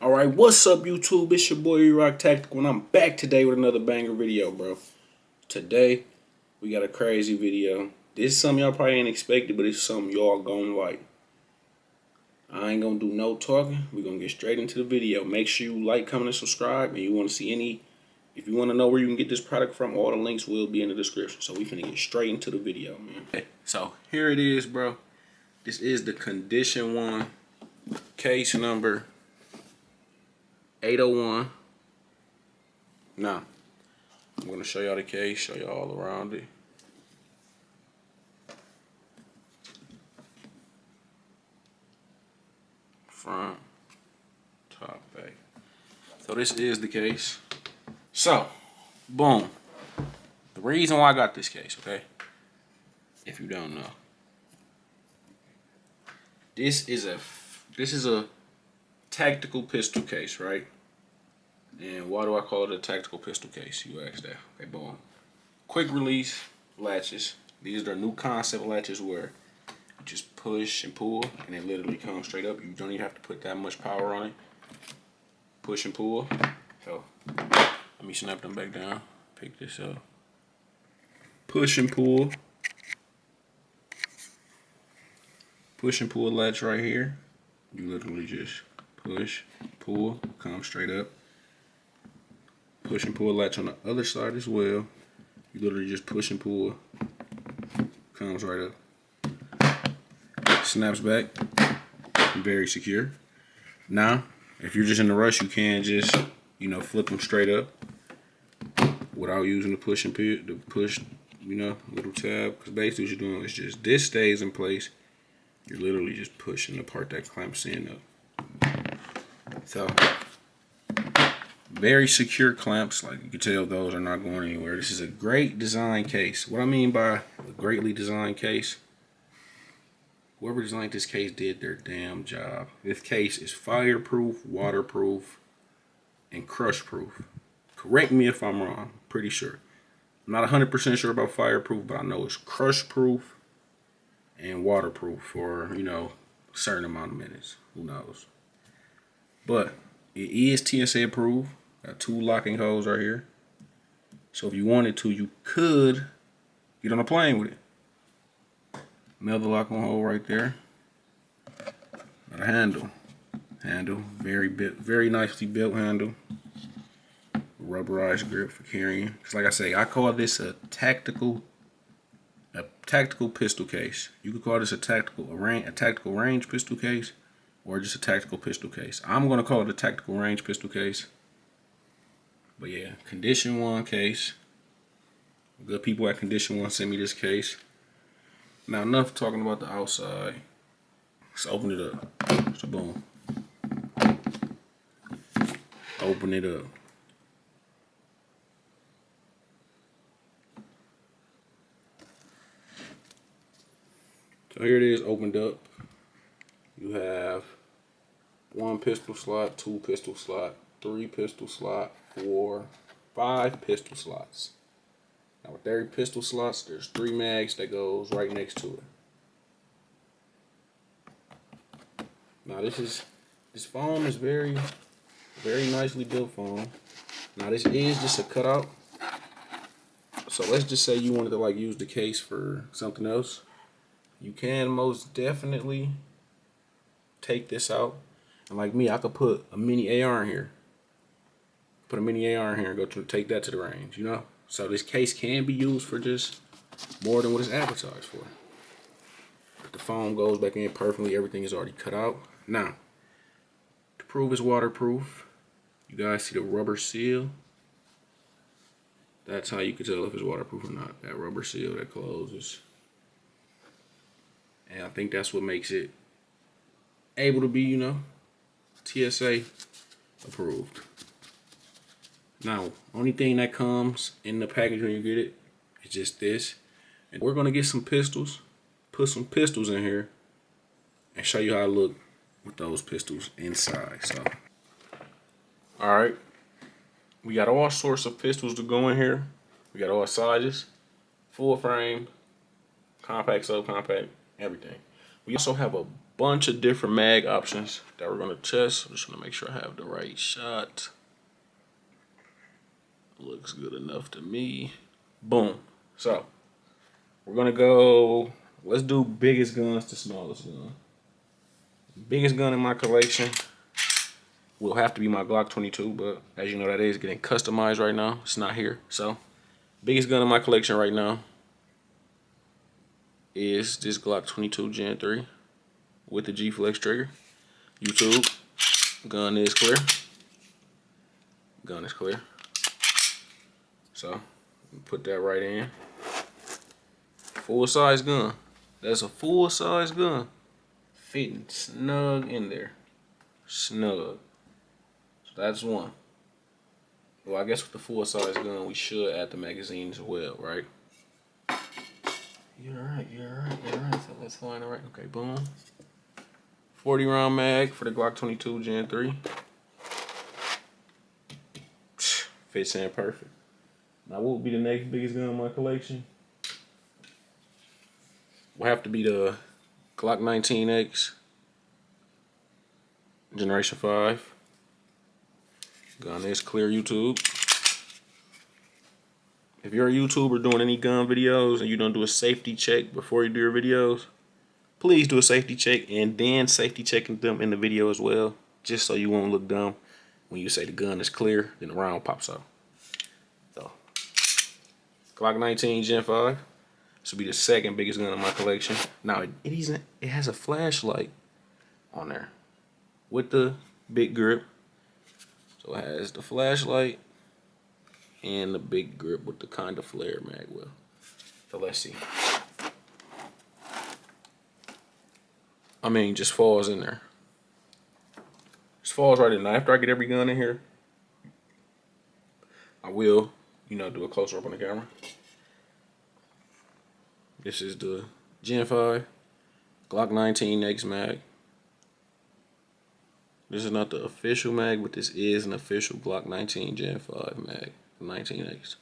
Alright, what's up YouTube? It's your boy E-Rock Tactical and I'm back today with another banger video, bro. Today, we got a crazy video. This is something y'all probably ain't expected, but it's something y'all gonna like. I ain't gonna do no talking. We're gonna get straight into the video. Make sure you like, comment, and subscribe. And you wanna see if you wanna know where you can get this product from, all the links will be in the description. So we finna get straight into the video, man. Okay, so here it is, bro. This is the Condition 1 case number 801. Now, I'm going to show y'all the case, show y'all all around it. Front, top, back. So this is the case. So, boom. The reason why I got this case, okay? If you don't know. This is a tactical pistol case, right? And why do I call it a tactical pistol case? You ask that. Okay, boom. Quick release latches. These are new concept latches where you just push and pull and it literally comes straight up. You don't even have to put that much power on it. Push and pull. So, let me snap them back down. Pick this up. Push and pull. Push and pull latch right here. You literally just push, pull, come straight up. Push and pull latch on the other side as well. You literally just push and pull, comes right up. Snaps back, very secure. Now, if you're just in a rush, you can just, flip them straight up without using the push and pull, little tab. Because basically what you're doing is just, this stays in place. You're literally just pushing the part that clamps in up. So, very secure clamps. Like you can tell, those are not going anywhere. This is a great design case. What I mean by a greatly designed case, whoever designed this case did their damn job. This case is fireproof, waterproof, and crush proof. Correct me if I'm wrong. Pretty sure. I'm not 100% sure about fireproof, but I know it's crush proof and waterproof for, a certain amount of minutes. Who knows? But it is TSA approved. Got 2 locking holes right here. So if you wanted to, you could get on a plane with it. Another locking hole right there. Got a handle. Very nicely built handle. Rubberized grip for carrying. Because like I say, I call this a tactical pistol case. You could call this a tactical range pistol case, or just a tactical pistol case. I'm gonna call it a tactical range pistol case. But yeah, Condition 1 case. Good people at Condition 1 sent me this case. Now enough talking about the outside. Let's open it up. So boom. Open it up. So here it is, opened up. You have 1 pistol slot, 2 pistol slot, 3 pistol slot, 4, 5 pistol slots. Now with every pistol slots, there's 3 mags that goes right next to it. Now this foam is very nicely built foam. Now this is just a cutout. So let's just say you wanted to use the case for something else. You can most definitely take this out. And like me, I could put a mini AR in here. Put a mini AR in here and go take that to the range, So this case can be used for just more than what it's advertised for. But the foam goes back in perfectly. Everything is already cut out. Now, to prove it's waterproof, you guys see the rubber seal? That's how you can tell if it's waterproof or not. That rubber seal that closes. And I think that's what makes it able to be, TSA approved. Now, only thing that comes in the package when you get it is just this. And we're gonna get some pistols, put some pistols in here, and show you how it look with those pistols inside. So, all right, we got all sorts of pistols to go in here. We got all sizes, full frame, compact, subcompact, everything. We also have a bunch of different mag options that we're gonna test. I'm just gonna make sure I have the right shot. Looks good enough to me. Boom. So we're gonna go, let's do biggest guns to smallest gun. Biggest gun in my collection will have to be my Glock 22, but as you know, that is getting customized right now. It's not here. So biggest gun in my collection right now is this Glock 22 Gen 3 with the G-Flex trigger. YouTube, gun is clear. Gun is clear. So put that right in. Full size gun. That's a full size gun. Fitting snug in there. Snug. So that's one. Well, I guess with the full size gun, we should add the magazine as well, right? You're right. So let's find it right. Okay, boom. 40 round mag for the Glock 22 Gen 3. Fits in perfect. Now, what would be the next biggest gun in my collection? Will have to be the Glock 19X Generation 5. Gun is clear, YouTube. If you're a YouTuber doing any gun videos and you don't do a safety check before you do your videos, please do a safety check and then safety checking them in the video as well, just so you won't look dumb when you say the gun is clear, then the round pops out. So, Glock 19 Gen 5. This will be the second biggest gun in my collection. Now, it has a flashlight on there with the big grip. So it has the flashlight and the big grip with the kind of flare mag well. So let's see. I mean, just falls in there. Just falls right in. Now, after I get every gun in here, I will, do a closer up on the camera. This is the Gen 5 Glock 19X mag. This is not the official mag, but this is an official Glock 19 Gen 5 mag, 19X.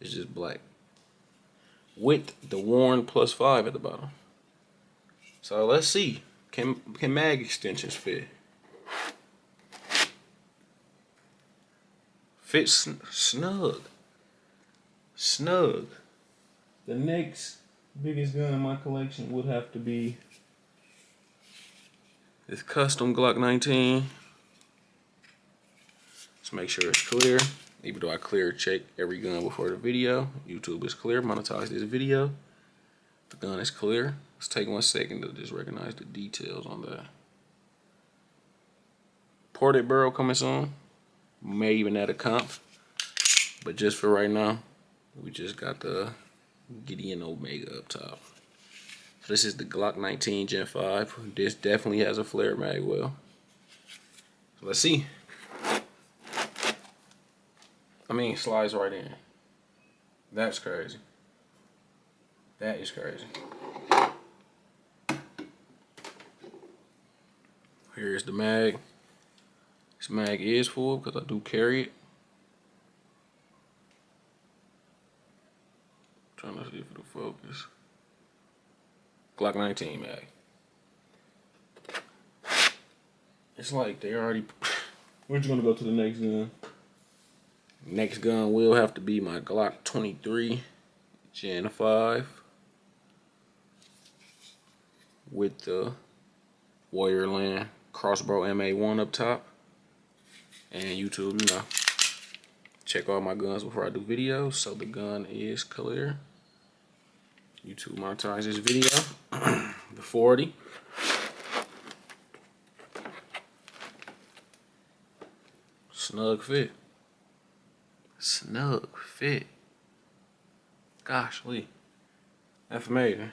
It's just black with the worn +5 at the bottom. So let's see, can mag extensions fit? Fits snug. Snug. The next biggest gun in my collection would have to be this custom Glock 19. Let's make sure it's clear. Even though I clear check every gun before the video. YouTube is clear. Monetize this video. The gun is clear. Let's take 1 second to just recognize the details on that. Ported barrel coming soon. May even add a comp. But just for right now, we just got the Gideon Omega up top. So this is the Glock 19 Gen 5. This definitely has a flare mag well. So let's see. I mean, it slides right in. That's crazy. That is crazy. Here's the mag. This mag is full because I do carry it. Trying to see if it'll focus. Glock 19 mag. It's like they already. We're just gonna go to the next gun. Next gun will have to be my Glock 23 Gen 5 with the Warriorland Crossbow MA1 up top. And YouTube, check all my guns before I do videos, so the gun is clear. YouTube monetize this video. The 40. Snug fit. Snug fit. Gosh, Lee. That's amazing.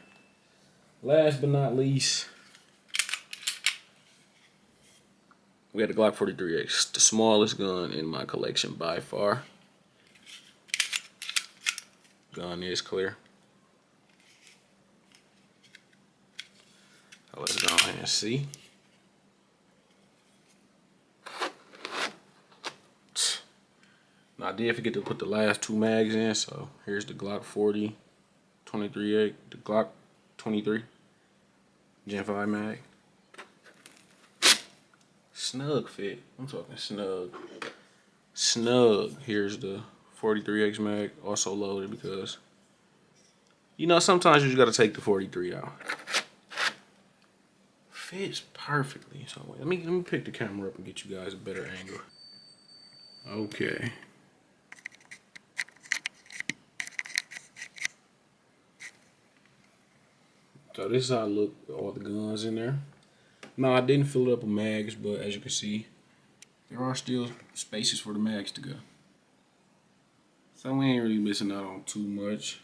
Last but not least, we got the Glock 43X, the smallest gun in my collection by far. Gun is clear. So let's go ahead and see. Now, I did forget to put the last 2 mags in, so here's the Glock 40 23A, the Glock 23 Gen 5 mag. snug fit. I'm talking snug. Snug. Here's the 43X mag, also loaded because, you know, sometimes you just gotta take the 43 out. Fits perfectly. So wait, let me pick the camera up and get you guys a better angle. Okay. So this is how I look with all the guns in there. No, I didn't fill it up with mags, but as you can see, there are still spaces for the mags to go. So we ain't really missing out on too much.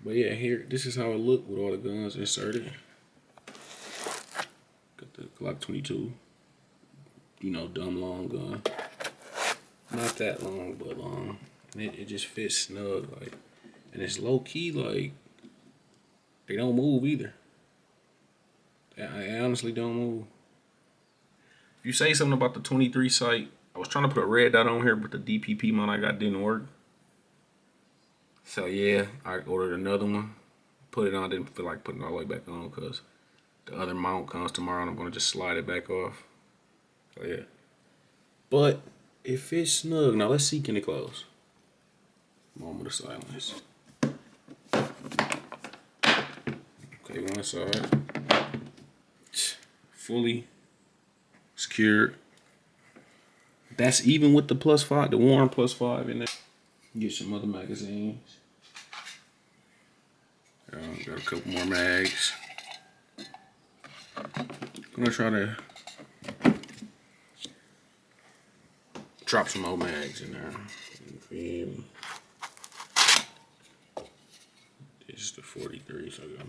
But yeah, here, this is how it looked with all the guns inserted. Got the Glock 22. You know, dumb long gun. Not that long, but long. And it just fits snug, like, and it's low key, like, they don't move either. I honestly don't move. If you say something about the 23 sight, I was trying to put a red dot on here, but the DPP mount I got didn't work. So yeah, I ordered another one. Put it on, didn't feel like putting it all the way back on because the other mount comes tomorrow and I'm gonna just slide it back off. So yeah. But it fits snug. Now let's see, can it close? Moment of silence. Okay, one side. Fully secured. That's even with the +5, the Warren +5 in there. Get some other magazines. Got a couple more mags. I'm gonna try to drop some more mags in there. This is the 43, so I'm gonna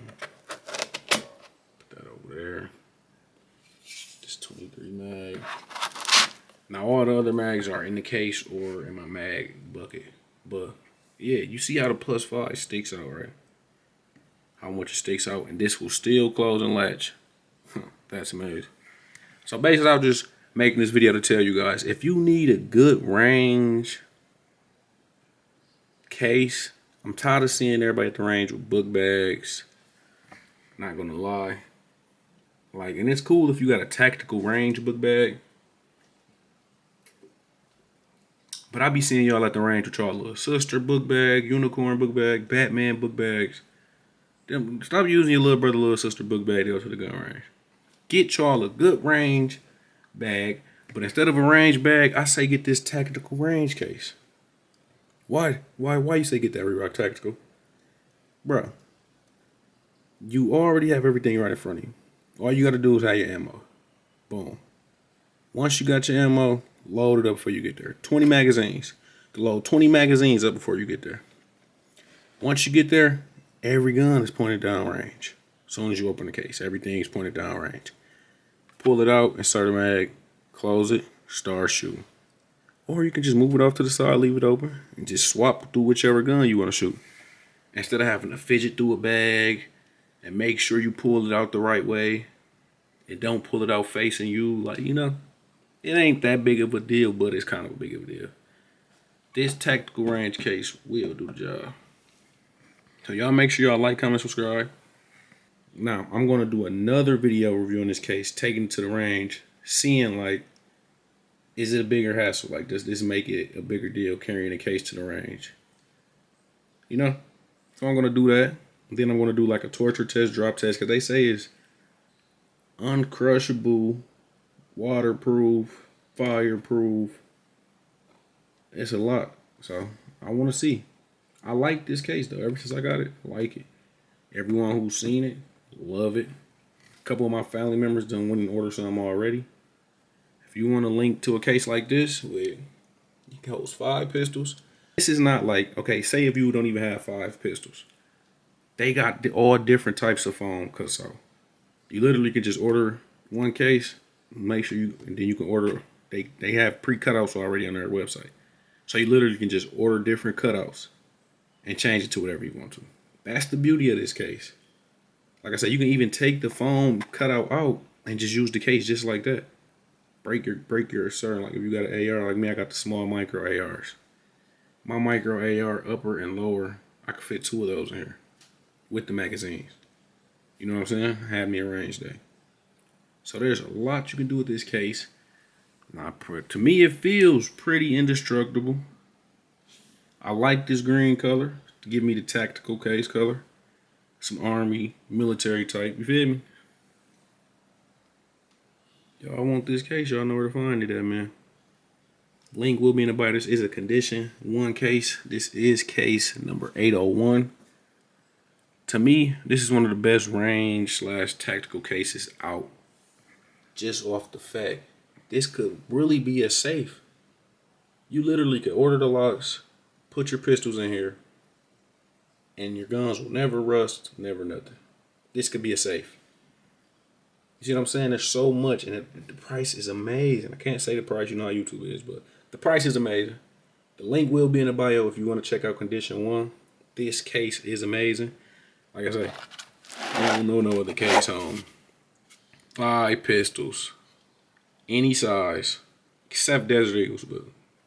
put that over there. This 23 mag. Now all the other mags are in the case or in my mag bucket. But yeah, you see how the +5 sticks out, right? How much it sticks out, and this will still close and latch. That's amazing. So basically, I'm just making this video to tell you guys, if you need a good range case, I'm tired of seeing everybody at the range with book bags. Not gonna lie. Like, and it's cool if you got a tactical range book bag. But I be seeing y'all at the range with y'all little sister book bag, unicorn book bag, Batman book bags. Stop using your little brother, little sister book bag to go to the gun range. Get y'all a good range bag, but instead of a range bag, I say get this tactical range case. Why you say get that Reebok tactical? Bruh, you already have everything right in front of you. All you gotta do is have your ammo. Boom. Once you got your ammo, load it up before you get there. 20 magazines. Load 20 magazines up before you get there. Once you get there, every gun is pointed down range. As soon as you open the case, everything is pointed down range. Pull it out, insert a mag, close it, start shooting. Or you can just move it off to the side, leave it open, and just swap through whichever gun you want to shoot. Instead of having to fidget through a bag and make sure you pull it out the right way and don't pull it out facing you, like, you know, it ain't that big of a deal, but it's kind of a big of a deal. This tactical range case will do the job. So y'all make sure y'all like, comment, subscribe. Now, I'm going to do another video reviewing this case, taking it to the range, seeing, like, is it a bigger hassle? Like, does this make it a bigger deal carrying a case to the range? You know? So I'm going to do that. Then I'm going to do, like, a torture test, drop test, because they say it's uncrushable, waterproof, fireproof. It's a lot. So I want to see. I like this case, though. Ever since I got it, I like it. Everyone who's seen it, love it. A couple of my family members done went and ordered some already. If you want a link to a case like this, with it holds 5 pistols. This is not like, okay, say if you don't even have 5 pistols. They got all different types of foam, cause so you literally can just order one case, make sure you, and then you can order. They have pre-cutouts already on their website, so you literally can just order different cutouts and change it to whatever you want to. That's the beauty of this case. Like I said, you can even take the foam cutout out and just use the case just like that. Break your certain, like if you got an AR like me, I got the small micro ARs. My micro AR upper and lower, I could fit 2 of those in here with the magazines. You know what I'm saying? Had me a range day. So there's a lot you can do with this case. To me, it feels pretty indestructible. I like this green color to give me the tactical case color. Some army, military type, you feel me? Y'all want this case, y'all know where to find it at, man. Link will be in the bio. This is a condition 1 case. This is case number 801. To me, this is one of the best range / tactical cases out. Just off the fact, this could really be a safe. You literally could order the locks, put your pistols in here, and your guns will never rust, never nothing. This could be a safe. You see what I'm saying? There's so much, and the price is amazing. I can't say the price, you know how YouTube is, but the price is amazing. The link will be in the bio if you want to check out condition 1. This case is amazing. Like I say, I don't know no other case home. 5 pistols, any size, except Desert Eagles, but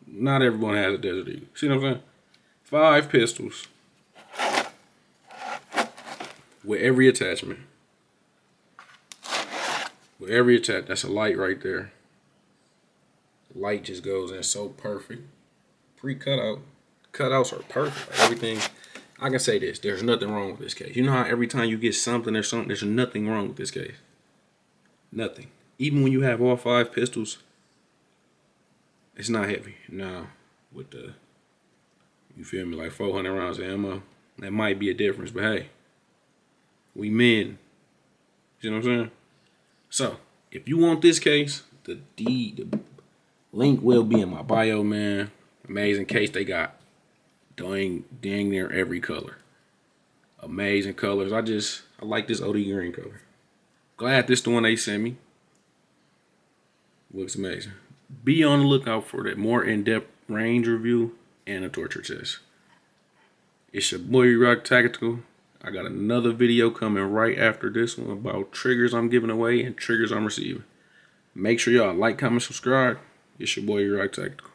not everyone has a Desert Eagle. See what I'm saying? 5 pistols with every attachment. With every attachment, that's a light right there. The light just goes in so perfect. Pre-cutout. Cutouts are perfect. Like everything. I can say this. There's nothing wrong with this case. You know how every time you get something, there's nothing wrong with this case. Nothing. Even when you have all 5 pistols, it's not heavy. Now, with the, you feel me, like 400 rounds of ammo, that might be a difference, but hey, we men. You know what I'm saying? So, if you want this case, the link will be in my bio, man. Amazing case. They got dang near every color. Amazing colors. I like this OD green color. Glad this the one they sent me. Looks amazing. Be on the lookout for that more in-depth range review and a torture test. It's your boy Rock Tactical. I got another video coming right after this one about triggers I'm giving away and triggers I'm receiving. Make sure y'all like, comment, subscribe. It's your boy Rock Tactical.